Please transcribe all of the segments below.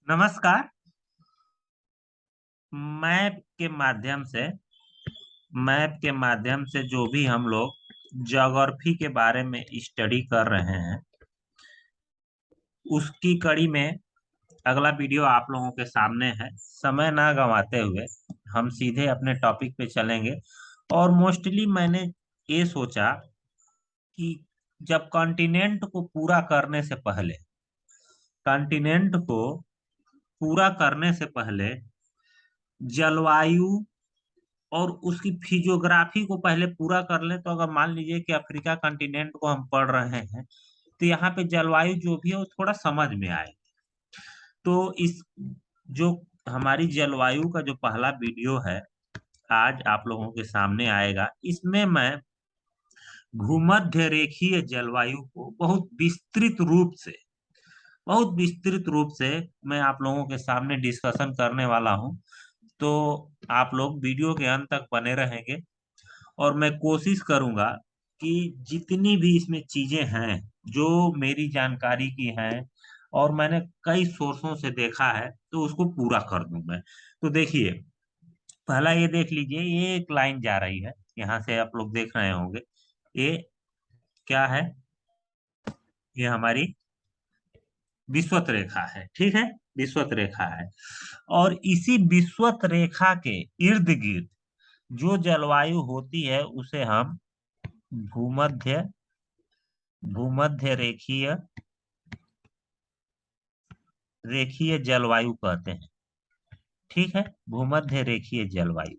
नमस्कार। मैप के माध्यम से जो भी हम लोग ज्योग्राफी के बारे में स्टडी कर रहे हैं, उसकी कड़ी में अगला वीडियो आप लोगों के सामने है। समय ना गंवाते हुए हम सीधे अपने टॉपिक पे चलेंगे। और मोस्टली मैंने ये सोचा कि जब कॉन्टिनेंट को पूरा करने से पहले जलवायु और उसकी फिजियोग्राफी को पहले पूरा कर लें, तो अगर मान लीजिए कि अफ्रीका कॉन्टिनेंट को हम पढ़ रहे हैं, तो यहाँ पे जलवायु जो भी है वो थोड़ा समझ में आए। तो इस जो हमारी जलवायु का जो पहला वीडियो है, आज आप लोगों के सामने आएगा। इसमें मैं भूमध्य रेखीय जलवायु को बहुत विस्तृत रूप से मैं आप लोगों के सामने डिस्कशन करने वाला हूं। तो आप लोग वीडियो के अंत तक बने रहेंगे और मैं कोशिश करूंगा कि जितनी भी इसमें चीजें हैं जो मेरी जानकारी की हैं और मैंने कई सोर्सों से देखा है, तो उसको पूरा कर दूं मैं। तो देखिए, पहला ये देख लीजिए, ये एक लाइन जा रही है, यहाँ से आप लोग देख रहे होंगे। ये क्या है? ये हमारी विषुवत रेखा है, ठीक है। विषुवत रेखा है, और इसी विषुवत रेखा के इर्द गिर्द जो जलवायु होती है उसे हम भूमध्य भूमध्य रेखीय रेखीय जलवायु कहते हैं, ठीक है। भूमध्य रेखीय जलवायु,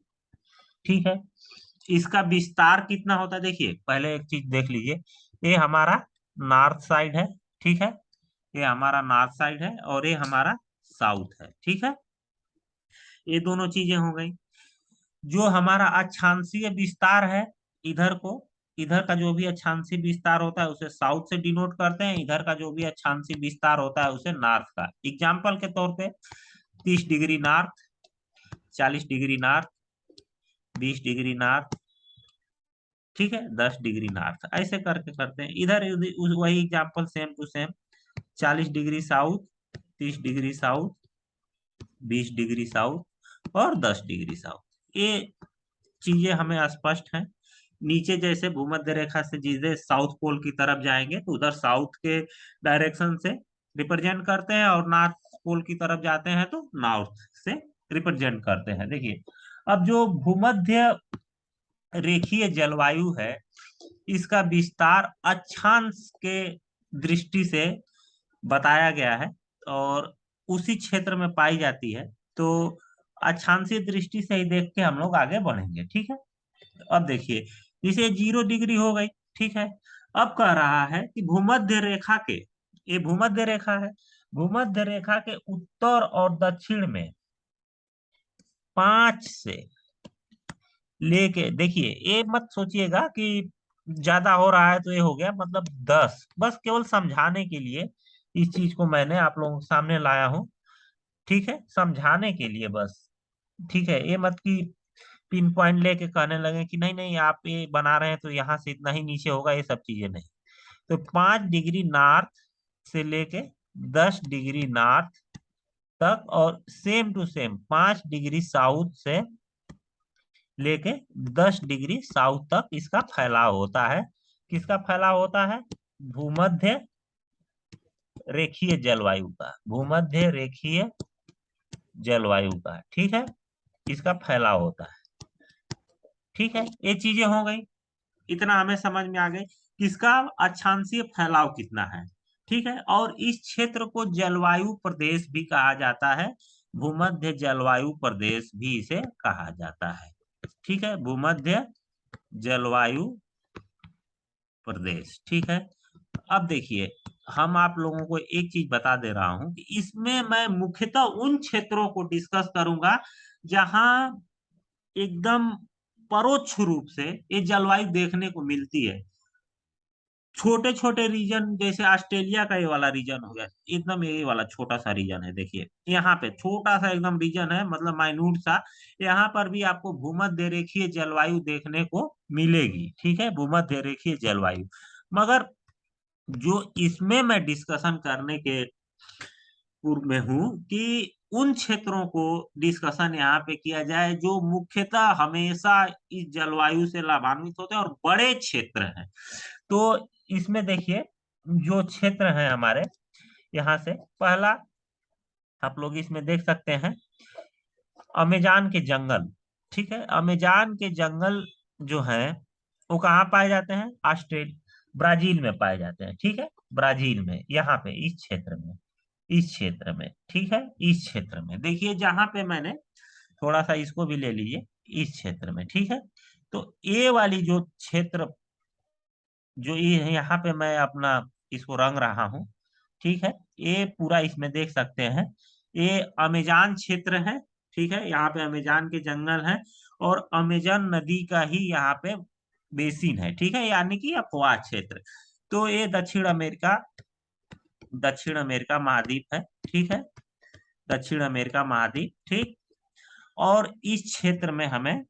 ठीक है। इसका विस्तार कितना होता है, देखिए पहले एक चीज देख लीजिए। ये हमारा नॉर्थ साइड है, ठीक है। ये हमारा नॉर्थ साइड है और ये हमारा साउथ है, ठीक है। ये दोनों चीजें हो गई। जो हमारा अक्षांशीय विस्तार है, इधर को इधर का जो भी अक्षांशीय विस्तार होता है उसे साउथ से डिनोट करते हैं। इधर का जो भी अक्षांशीय विस्तार होता है उसे नॉर्थ का। एग्जाम्पल के तौर पे 30 degree north, 40 degree north, 20 degree north, ठीक है, 10 डिग्री नॉर्थ, ऐसे करके करते हैं। इधर वही example same to same, 40 degree south, 30 degree south, 20 degree south और 10 डिग्री साउथ। ये चीजें हमें स्पष्ट हैं। नीचे जैसे भूमध्य रेखा से सीधे साउथ पोल की तरफ जाएंगे तो उधर साउथ के डायरेक्शन से रिप्रेजेंट करते हैं, और नॉर्थ पोल की तरफ जाते हैं तो नॉर्थ से रिप्रेजेंट करते हैं। देखिए, अब जो भूमध्य रेखीय जलवायु है, इसका विस्तार अक्षांश के दृष्टि से बताया गया है और उसी क्षेत्र में पाई जाती है। तो अक्षांशीय दृष्टि से ही देख के हम लोग आगे बढ़ेंगे, ठीक है। अब देखिए, जैसे 0 डिग्री हो गई, ठीक है। अब कह रहा है कि भूमध्य रेखा के, ये भूमध्य रेखा है, भूमध्य रेखा के उत्तर और दक्षिण में 5 से लेके, देखिए ये मत सोचिएगा कि ज्यादा हो रहा है तो ये हो गया, मतलब 10, बस केवल समझाने के लिए इस चीज को मैंने आप लोगों के सामने लाया हूँ, ठीक है, समझाने के लिए बस। ठीक है, ये मत कि पिन पॉइंट लेके कहने लगे कि नहीं नहीं आप ये बना रहे हैं तो यहाँ से इतना ही नीचे होगा, ये सब चीजें नहीं। तो 5 डिग्री नॉर्थ से लेके 10 डिग्री नॉर्थ तक, और same to same 5 degree south से लेके 10 डिग्री साउथ तक इसका फैलाव होता है। किसका फैलाव होता है? भूमध्य रेखीय जलवायु का, भूमध्य रेखीय जलवायु का, ठीक है, इसका फैलाव होता है, ठीक है। ये चीजें हो गई, इतना हमें समझ में आ गई किसका अक्षांशीय फैलाव कितना है, ठीक है। और इस क्षेत्र को जलवायु प्रदेश भी कहा जाता है, भूमध्य जलवायु प्रदेश भी इसे कहा जाता है, ठीक है, भूमध्य जलवायु प्रदेश, ठीक है। अब देखिए, हम आप लोगों को एक चीज बता दे रहा हूं कि इसमें मैं मुख्यतः उन क्षेत्रों को डिस्कस करूंगा जहां एकदम परोक्ष रूप से ये जलवायु देखने को मिलती है। छोटे छोटे रीजन, जैसे ऑस्ट्रेलिया का ये वाला रीजन हो गया, एकदम ये वाला छोटा सा रीजन है, देखिए यहाँ पे छोटा सा एकदम रीजन है, मतलब माइन्यूट सा। यहाँ पर भी आपको भूमध्य रेखीय जलवायु देखने को मिलेगी, ठीक है, भूमध्य रेखीय जलवायु। मगर जो इसमें मैं डिस्कशन करने के में हूँ कि उन क्षेत्रों को डिस्कशन यहाँ पे किया जाए जो मुख्यतः हमेशा इस जलवायु से लाभान्वित होते हैं और बड़े क्षेत्र हैं। तो इसमें देखिए जो क्षेत्र है हमारे यहाँ से पहला आप लोग इसमें देख सकते हैं अमेजान के जंगल। ठीक है, अमेजान के जंगल जो है वो कहाँ पाए जाते हैं? ब्राजील में पाए जाते हैं। ठीक है, ब्राजील में, यहाँ पे इस क्षेत्र में, इस क्षेत्र में। ठीक है, इस क्षेत्र में देखिए जहां पे मैंने थोड़ा सा इसको भी ले लीजिए, इस क्षेत्र में। ठीक है, तो ये वाली जो क्षेत्र जो ये यहाँ पे मैं अपना इसको रंग रहा हूँ, ठीक है, ये पूरा इसमें देख सकते हैं ये अमेजान क्षेत्र है। ठीक है, यहाँ पे अमेजान के जंगल है और अमेजन नदी का ही यहाँ पे बेसिन है। ठीक है, यानी कि अफवाह क्षेत्र। तो ये दक्षिण अमेरिका महाद्वीप है। ठीक है, दक्षिण अमेरिका महाद्वीप। ठीक, और इस क्षेत्र में हमें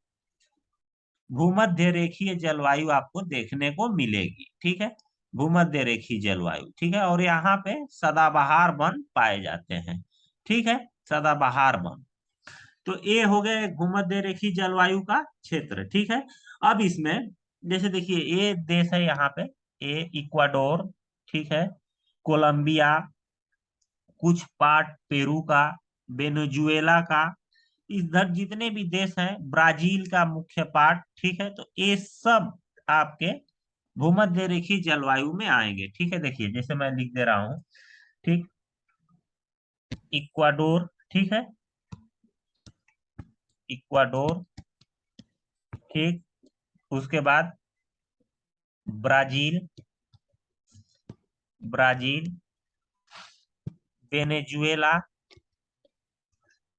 भूमध्य रेखीय जलवायु आपको देखने को मिलेगी। ठीक है, भूमध्य रेखीय जलवायु। ठीक है, और यहाँ पे सदाबहार वन पाए जाते हैं। ठीक है, सदाबहार वन। तो ये हो गए भूमध्य रेखीय जलवायु का क्षेत्र। ठीक है, अब इसमें जैसे देखिए ये देश है यहाँ पे, ये इक्वाडोर। ठीक है, कोलंबिया, कुछ पार्ट पेरू का, वेनेजुएला का, इधर जितने भी देश हैं, ब्राजील का मुख्य पार्ट। ठीक है, तो ये सब आपके भूमध्य रेखीय जलवायु में आएंगे। ठीक है, देखिए जैसे मैं लिख दे रहा हूँ। ठीक, इक्वाडोर। ठीक है, इक्वाडोर। ठीक, उसके बाद ब्राजील, ब्राजील, वेनेजुएला,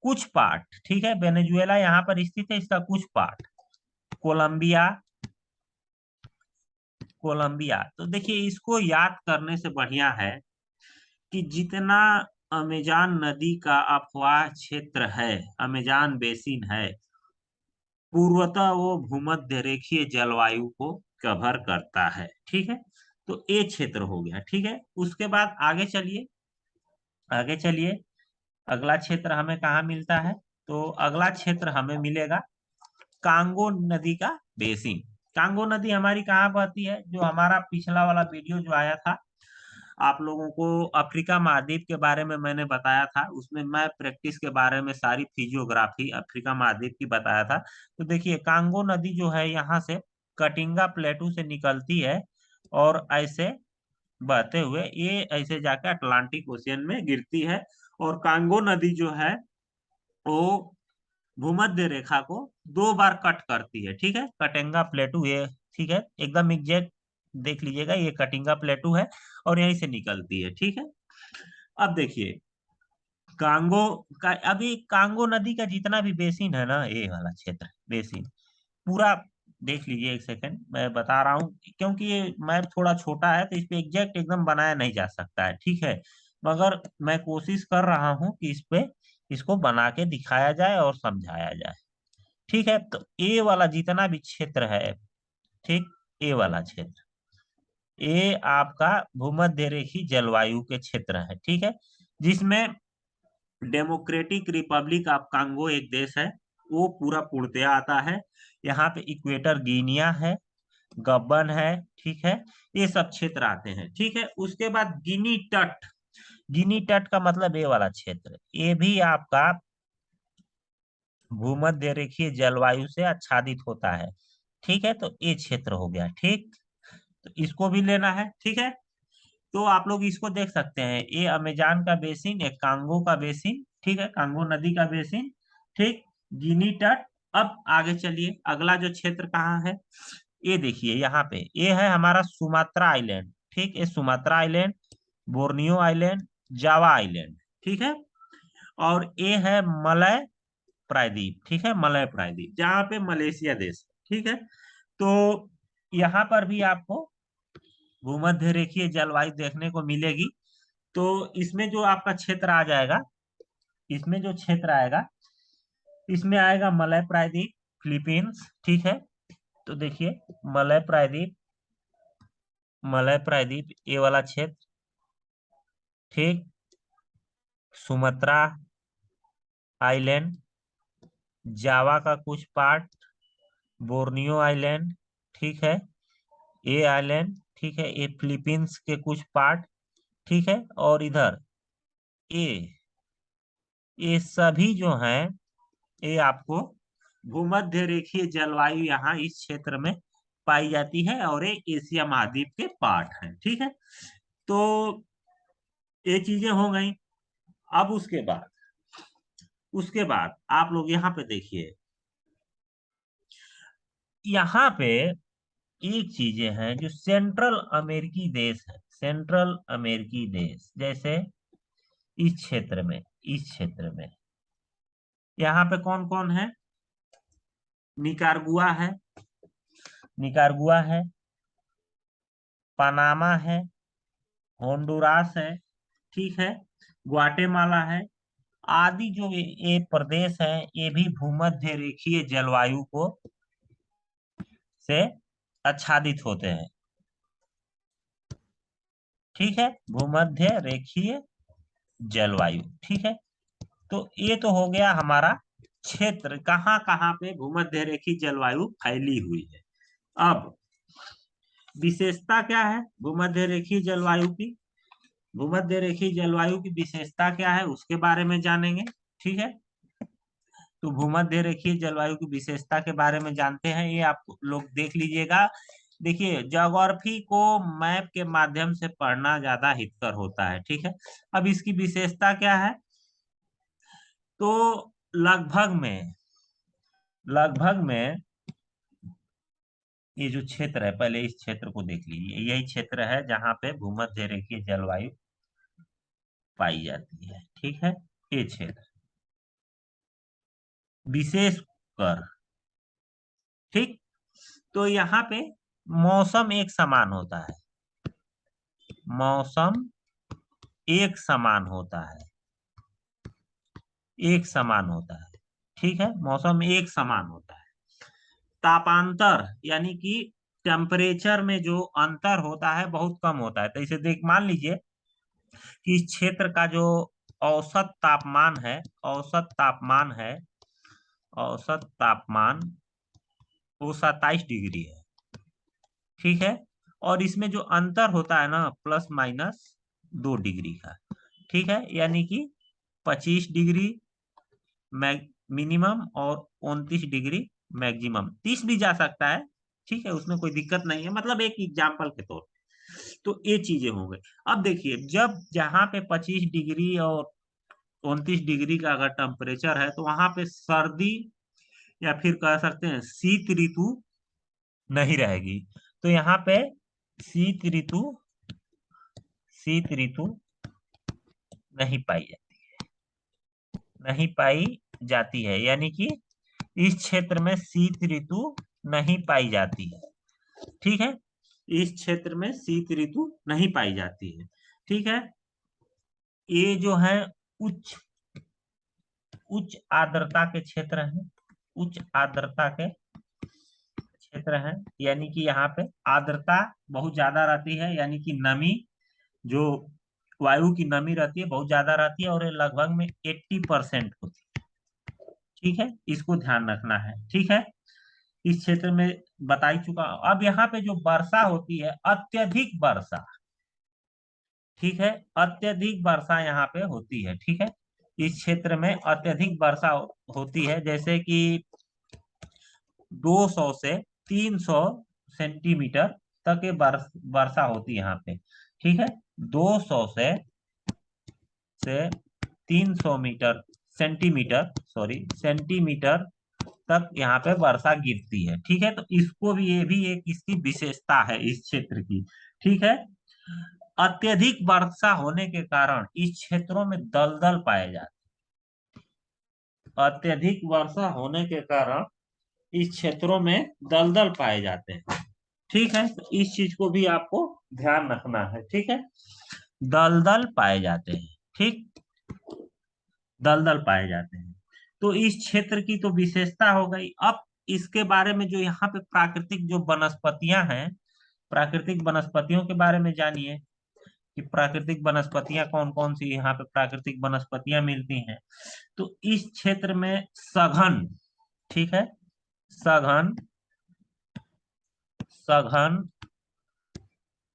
कुछ पार्ट। ठीक है, वेनेजुएला यहाँ पर स्थित है, इसका कुछ पार्ट, कोलंबिया, कोलंबिया। तो देखिए इसको याद करने से बढ़िया है कि जितना अमेजान नदी का अफवाह क्षेत्र है, अमेजान बेसिन है, पूर्वतः वो भूमध्य रेखीय जलवायु को कवर करता है। ठीक है, तो ये क्षेत्र हो गया। ठीक है, उसके बाद आगे चलिए, आगे चलिए। अगला क्षेत्र हमें कहाँ मिलता है? तो अगला क्षेत्र हमें मिलेगा कांगो नदी का बेसिन। कांगो नदी हमारी कहाँ बहती है? जो हमारा पिछला वाला वीडियो जो आया था आप लोगों को अफ्रीका महाद्वीप के बारे में मैंने बताया था, उसमें मैं प्रैक्टिस के बारे में सारी फिजियोग्राफी अफ्रीका महाद्वीप की बताया था। तो देखिए कांगो नदी जो है यहाँ से कटिंगा प्लेटू से निकलती है और ऐसे बहते हुए ये ऐसे जाकर अटलांटिक ओशियन में गिरती है। और कांगो नदी जो है वो भूमध्य रेखा को 2 बार कट करती है। ठीक है, कटिंगा प्लेटू ये, ठीक है, एकदम एग्जैक्ट देख लीजिएगा, ये कटिंगा प्लेटू है और यहीं से निकलती है। ठीक है, अब देखिए कांगो का, अभी कांगो नदी का जितना भी बेसिन है ना, ये वाला क्षेत्र बेसिन पूरा देख लीजिए। एक सेकंड मैं बता रहा हूँ, क्योंकि ये मैप थोड़ा छोटा है तो इस पे एग्जैक्ट एकदम बनाया नहीं जा सकता है। ठीक है, मगर मैं कोशिश कर रहा हूँ कि इस पे इसको बना के दिखाया जाए और समझाया जाए। ठीक है, तो ए वाला जितना भी क्षेत्र है, ठीक, ए वाला क्षेत्र, ये आपका भूमध्य रेखीय जलवायु के क्षेत्र है। ठीक है, जिसमें डेमोक्रेटिक रिपब्लिक ऑफ कांगो एक देश है, वो पूरा पूर्णतया आता है। यहाँ पे इक्वेटर गिनिया है, गबन है। ठीक है, ये सब क्षेत्र आते हैं। ठीक है, उसके बाद गिनी तट। गिनी तट का मतलब ये वाला क्षेत्र, ये भी आपका भूमध्य रेखीय जलवायु से आच्छादित होता है। ठीक है, तो ये क्षेत्र हो गया। ठीक, तो इसको भी लेना है। ठीक है, तो आप लोग इसको देख सकते हैं, ये अमेजान का बेसिन, एक कांगो का बेसिन। ठीक है, कांगो नदी का बेसिन। ठीक, गिनी तट। अब आगे चलिए, अगला जो क्षेत्र कहाँ है? ये देखिए यहाँ पे, ये है हमारा सुमात्रा आइलैंड। ठीक, ये Sumatra island, Borneo island, Java island. ठीक है, और ये है मलय प्रायद्वीप। ठीक है, मलय प्रायद्वीप जहाँ पे मलेशिया देश है। ठीक है, तो यहाँ पर भी आपको भूमध्य रेखीय जलवायु देखने को मिलेगी। तो इसमें जो आपका क्षेत्र आ जाएगा, इसमें जो क्षेत्र आएगा, इसमें आएगा मलय प्रायद्वीप, फिलीपींस। ठीक है, तो देखिए मलय प्रायद्वीप, मलय प्रायद्वीप ये वाला क्षेत्र। ठीक, सुमात्रा आइलैंड, जावा का कुछ पार्ट, बोर्नियो आइलैंड, ठीक है, ये आइलैंड, ठीक है, ये फिलीपींस के कुछ पार्ट, ठीक है, और इधर ये ये सभी जो हैं, ये आपको भूमध्य रेखीय जलवायु यहाँ इस क्षेत्र में पाई जाती है, और ये एशिया महाद्वीप के पार्ट हैं, ठीक है। तो ये चीजें हो गई। अब उसके बाद आप लोग यहाँ पे देखिए, यहाँ पे एक चीजें हैं जो सेंट्रल अमेरिकी देश है, सेंट्रल अमेरिकी देश, जैसे इस क्षेत्र में यहाँ पे कौन कौन है? निकारागुआ है, निकारागुआ है, पनामा है, होंडुरास है, ठीक है, ग्वाटेमाला है, आदि जो ये प्रदेश हैं, ये भी भूमध्य रेखीय जलवायु को से आच्छादित होते हैं, ठीक है, भूमध्य रेखीय जलवायु, ठीक है। तो ये तो हो गया हमारा क्षेत्र, कहाँ कहाँ पे भूमध्य रेखीय जलवायु फैली हुई है। अब विशेषता क्या है भूमध्य रेखीय जलवायु की? भूमध्य रेखीय जलवायु की विशेषता क्या है उसके बारे में जानेंगे, ठीक है। तो भूमध्य रेखीय जलवायु की विशेषता के बारे में जानते हैं, ये आप लोग देख लीजिएगा। देखिए, ज्योग्राफी को मैप के माध्यम से पढ़ना ज्यादा हितकर होता है, ठीक है। अब इसकी विशेषता क्या है? तो लगभग में ये जो क्षेत्र है, पहले इस क्षेत्र को देख लीजिए, यही क्षेत्र है जहां पे भूमध्य रेखीय जलवायु पाई जाती है, ठीक है, ये क्षेत्र विशेष कर, ठीक। तो यहाँ पे मौसम एक समान होता है, मौसम एक समान होता है, एक समान होता है, ठीक है, मौसम एक समान होता है। तापांतर यानी कि टेम्परेचर में जो अंतर होता है बहुत कम होता है। तो इसे देख मान लीजिए कि इस क्षेत्र का जो औसत तापमान है, औसत तापमान वो 27 डिग्री है, ठीक है। और इसमें जो अंतर होता है ना, प्लस माइनस 2 डिग्री का, ठीक है, यानी कि 25 डिग्री मिनिमम और 29 डिग्री मैक्सिमम, 30 भी जा सकता है, ठीक है, उसमें कोई दिक्कत नहीं है, मतलब एक एग्जाम्पल के तौर पे। तो ये चीजें हो गई। अब देखिए, जब जहां पे 25 डिग्री और 29 डिग्री का अगर टेम्परेचर है, तो वहां पे सर्दी या फिर कह सकते हैं शीत ऋतु नहीं रहेगी। तो यहाँ पे शीत ऋतु शीत ऋतु नहीं पाई जाती, नहीं पाई जाती है, यानी कि इस क्षेत्र में शीत ऋतु नहीं पाई जाती है, ठीक है, इस क्षेत्र में शीत ऋतु नहीं पाई जाती है, ठीक है। ये जो है उच्च उच्च आर्द्रता के क्षेत्र हैं, उच्च आर्द्रता के क्षेत्र हैं, यानी कि यहाँ पे आर्द्रता बहुत ज्यादा रहती है, यानी कि नमी, जो वायु की नमी रहती है बहुत ज्यादा रहती है, और ये लगभग में 80% होती है, ठीक है, इसको ध्यान रखना है, ठीक है। इस क्षेत्र में बता ही चुका हूं। अब यहाँ पे जो वर्षा होती है, अत्यधिक वर्षा, ठीक है, अत्यधिक वर्षा यहाँ पे होती है, ठीक है, इस क्षेत्र में अत्यधिक वर्षा होती है, जैसे कि 200 से 300 सेंटीमीटर तक ये वर्षा होती है यहाँ पे, ठीक है, 200 से 300 मीटर सेंटीमीटर, सॉरी, सेंटीमीटर तक यहाँ पे वर्षा गिरती है, ठीक है। तो इसको भी, ये भी एक इसकी विशेषता है इस क्षेत्र की, ठीक है। अत्यधिक वर्षा होने के कारण इस क्षेत्रों में दलदल पाए जाते हैं, अत्यधिक वर्षा होने के कारण इस क्षेत्रों में दलदल पाए जाते हैं, ठीक है। तो इस चीज को भी आपको ध्यान रखना है, ठीक है, दलदल पाए जाते हैं, ठीक, दलदल पाए जाते हैं। तो इस क्षेत्र की तो विशेषता हो गई। अब इसके बारे में जो यहाँ पे प्राकृतिक जो वनस्पतियां हैं, प्राकृतिक वनस्पतियों के बारे में जानिए। कि प्राकृतिक वनस्पतियां कौन कौन सी यहाँ पे प्राकृतिक वनस्पतियां मिलती हैं। तो इस क्षेत्र में सघन, ठीक है, सघन, सघन,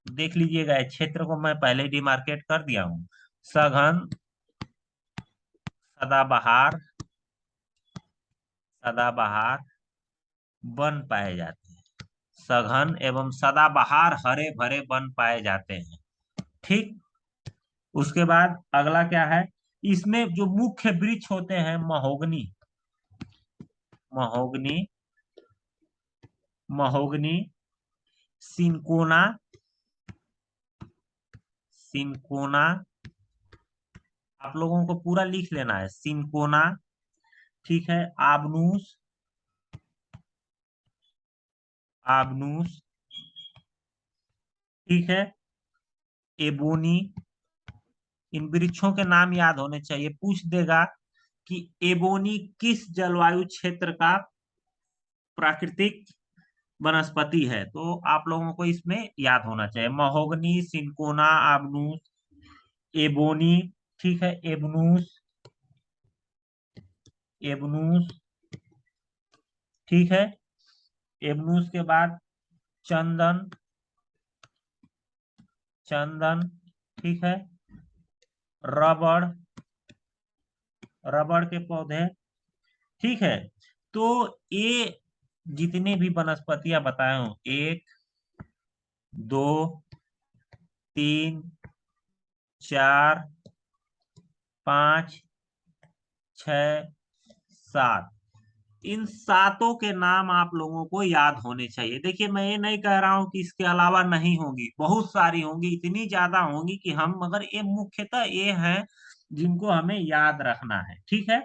देख लीजिएगा इस क्षेत्र को मैं पहले ही डिमार्केट कर दिया हूं। सघन सदाबहार, सदाबहार वन पाए जाते हैं। सघन एवं सदाबहार हरे भरे वन पाए जाते हैं। ठीक, उसके बाद अगला क्या है, इसमें जो मुख्य वृक्ष होते हैं mahogany, mahogany, mahogany, cinchona, cinchona, आप लोगों को पूरा लिख लेना है, सिनकोना, ठीक है, आबनूस, आबनूस, ठीक है, एबोनी, इन वृक्षों के नाम याद होने चाहिए। पूछ देगा कि एबोनी किस जलवायु क्षेत्र का प्राकृतिक वनस्पति है, तो आप लोगों को इसमें याद होना चाहिए, महोगनी, सिनकोना, आबनूस, एबोनी, ठीक है, एबनूस, एबनूस, ठीक है, एबनूस के बाद चंदन, चंदन, ठीक है, रबड़, रबड़ के पौधे, ठीक है। तो ये जितने भी वनस्पतियां बताए हूं, 1, 2, 3, 4, 5, 6, 7, इन सातों के नाम आप लोगों को याद होने चाहिए। देखिए मैं ये नहीं कह रहा हूं कि इसके अलावा नहीं होंगी, बहुत सारी होंगी, इतनी ज्यादा होंगी कि हम, मगर ये मुख्यतः ये हैं जिनको हमें याद रखना है, ठीक है।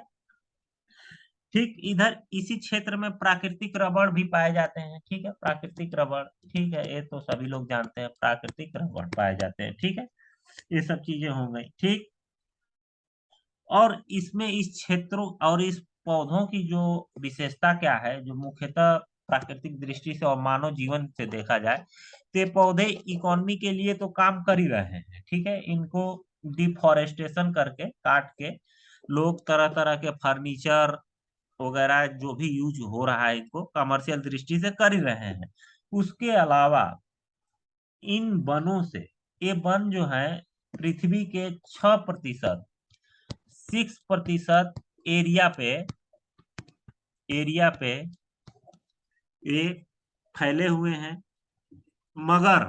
ठीक, इधर इसी क्षेत्र में प्राकृतिक रबड़ भी पाए जाते हैं, ठीक है, प्राकृतिक रबड़, ठीक है, ये तो सभी लोग जानते हैं, प्राकृतिक रबड़ पाए जाते हैं, ठीक है। ये सब चीजें हो गई, ठीक। और इसमें इस क्षेत्रों और इस पौधों की जो विशेषता क्या है, जो मुख्यतः प्राकृतिक दृष्टि से और मानव जीवन से देखा जाए, तो ये पौधे इकोनॉमी के लिए तो काम कर ही रहे हैं, ठीक है। इनको डिफॉरेस्टेशन करके, काट के लोग तरह तरह के फर्नीचर वगैरह जो भी यूज हो रहा है, इनको कमर्शियल दृष्टि से कर ही रहे हैं। उसके अलावा इन वनों से, ये वन जो है पृथ्वी के 6%, 6% एरिया पे, एरिया पे ये फैले हुए हैं, मगर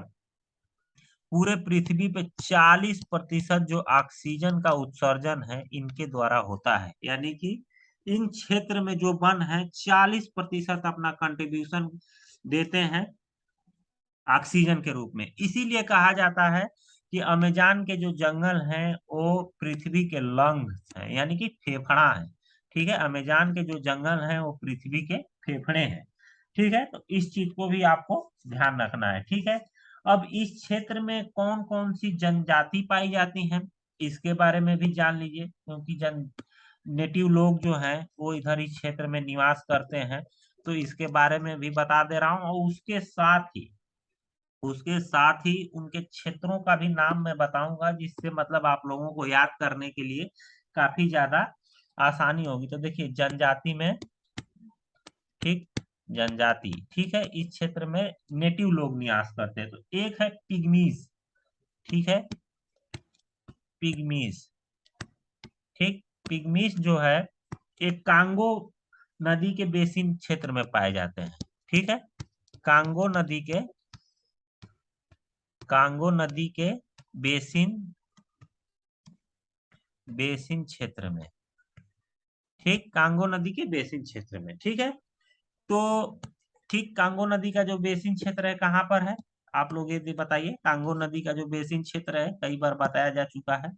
पूरे पृथ्वी पे 40% जो ऑक्सीजन का उत्सर्जन है इनके द्वारा होता है। यानी कि इन क्षेत्र में जो वन है 40% अपना कंट्रीब्यूशन देते हैं ऑक्सीजन के रूप में। इसीलिए कहा जाता है कि अमेजान के जो जंगल हैं वो पृथ्वी के लंग्स हैं, यानी कि फेफड़ा है, ठीक है। अमेजान के जो जंगल हैं वो पृथ्वी के फेफड़े हैं, ठीक है। तो इस चीज को भी आपको ध्यान रखना है, ठीक है। अब इस क्षेत्र में कौन कौन सी जनजाति पाई जाती हैं, इसके बारे में भी जान लीजिए, क्योंकि जन नेटिव लोग जो हैं वो इधर इस क्षेत्र में निवास करते हैं। तो इसके बारे में भी बता दे रहा हूँ, और उसके साथ ही उनके क्षेत्रों का भी नाम मैं बताऊंगा, जिससे मतलब आप लोगों को याद करने के लिए काफी ज्यादा आसानी होगी। तो देखिए जनजाति में, ठीक, जनजाति, ठीक है, इस क्षेत्र में नेटिव लोग निवास करते हैं। तो एक है पिग्मीज, ठीक है, पिग्मीज, ठीक, पिग्मीज जो है एक कांगो नदी के बेसिन क्षेत्र में पाए जाते हैं, ठीक है। कांगो नदी के, कांगो नदी के बेसिन, बेसिन क्षेत्र में, ठीक, कांगो नदी के बेसिन क्षेत्र में, ठीक है। तो ठीक, कांगो नदी का जो बेसिन क्षेत्र है कहाँ पर है, आप लोग ये बताइए। कांगो नदी का जो बेसिन क्षेत्र है कई बार बताया जा चुका है।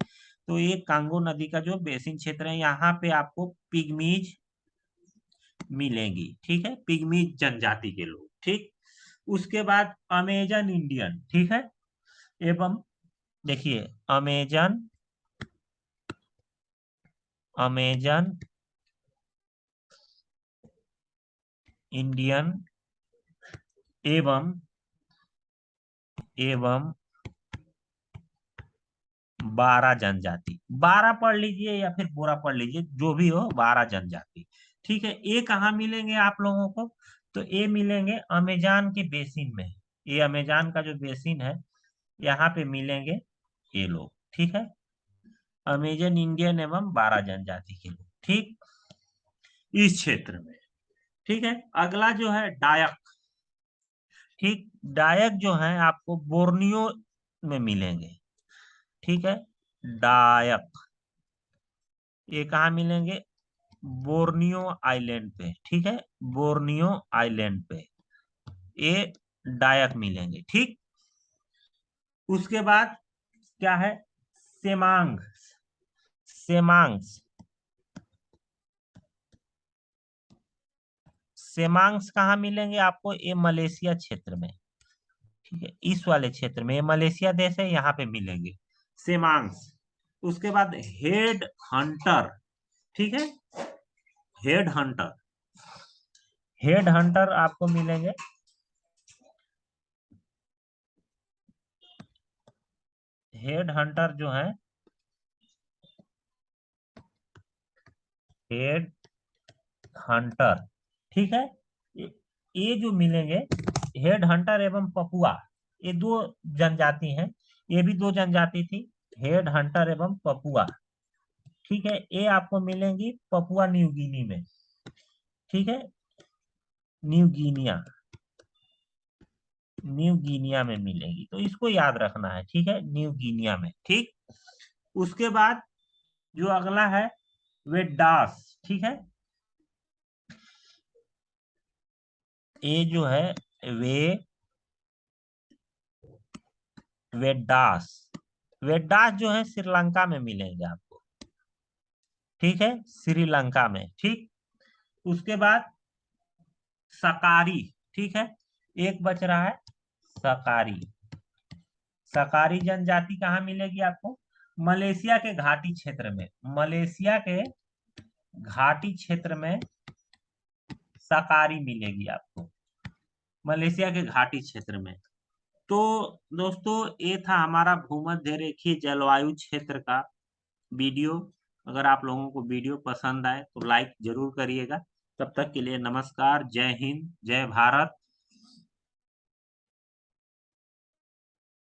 तो ये कांगो नदी का जो बेसिन क्षेत्र है, यहाँ पे आपको पिग्मीज मिलेंगी, ठीक है, पिग्मीज जनजाति के लोग, ठीक। उसके बाद अमेजन इंडियन, ठीक है, एवं देखिए अमेजन, अमेजन इंडियन एवं एवं 12 जनजाति, 12 पढ़ लीजिए या फिर पूरा पढ़ लीजिए, जो भी हो, 12 जनजाति। ठीक है, ये कहाँ मिलेंगे आप लोगों को? तो ये मिलेंगे अमेजान के बेसिन में। ये अमेजान का जो बेसिन है, यहाँ पे मिलेंगे ये लोग। ठीक है, अमेजन इंडियन एवं 12 जनजाति के लोग, ठीक, इस क्षेत्र में। ठीक है, अगला जो है डायक। ठीक, डायक जो है आपको बोर्नियो में मिलेंगे। ठीक है, डायक ये कहाँ मिलेंगे? बोर्नियो आइलैंड पे। ठीक है, बोर्नियो आइलैंड पे ये डायक मिलेंगे। ठीक, उसके बाद क्या है? सेमांग। सेमांग्स। सेमांग्स कहाँ मिलेंगे आपको? ये मलेशिया क्षेत्र में। ठीक है, इस वाले क्षेत्र में, ये मलेशिया देश है, यहाँ पे मिलेंगे सेमांग्स। उसके बाद हेड हंटर। ठीक है, हेड हंटर। हेड हंटर आपको मिलेंगे हेड हंटर जो है, हेड हंटर। ठीक है, ये ये जो मिलेंगे हेड हंटर एवं पपुआ, ये दो जनजाति हैं। ये भी दो जनजाति थी, हेड हंटर एवं पपुआ। ठीक है, ये आपको मिलेंगी पपुआ न्यू गिनी में। ठीक है, न्यू गिनिया, न्यू गिनिया में मिलेगी, तो इसको याद रखना है। ठीक है, न्यू गिनिया में। ठीक, उसके बाद जो अगला है वेडास। ठीक है, ये जो है वे वेडास। वेडास जो है श्रीलंका में मिलेंगे आपको। ठीक है, श्रीलंका में। ठीक, उसके बाद सकारी। ठीक है, एक बच रहा है सकारी। सकारी जनजाति कहाँ मिलेगी आपको? मलेशिया के घाटी क्षेत्र में। मलेशिया के घाटी क्षेत्र में सकारी मिलेगी आपको, मलेशिया के घाटी क्षेत्र में। तो दोस्तों, ये था हमारा भूमध्य रेखीय जलवायु क्षेत्र का वीडियो। अगर आप लोगों को वीडियो पसंद आए तो लाइक जरूर करिएगा। तब तक के लिए नमस्कार, जय हिंद, जय भारत।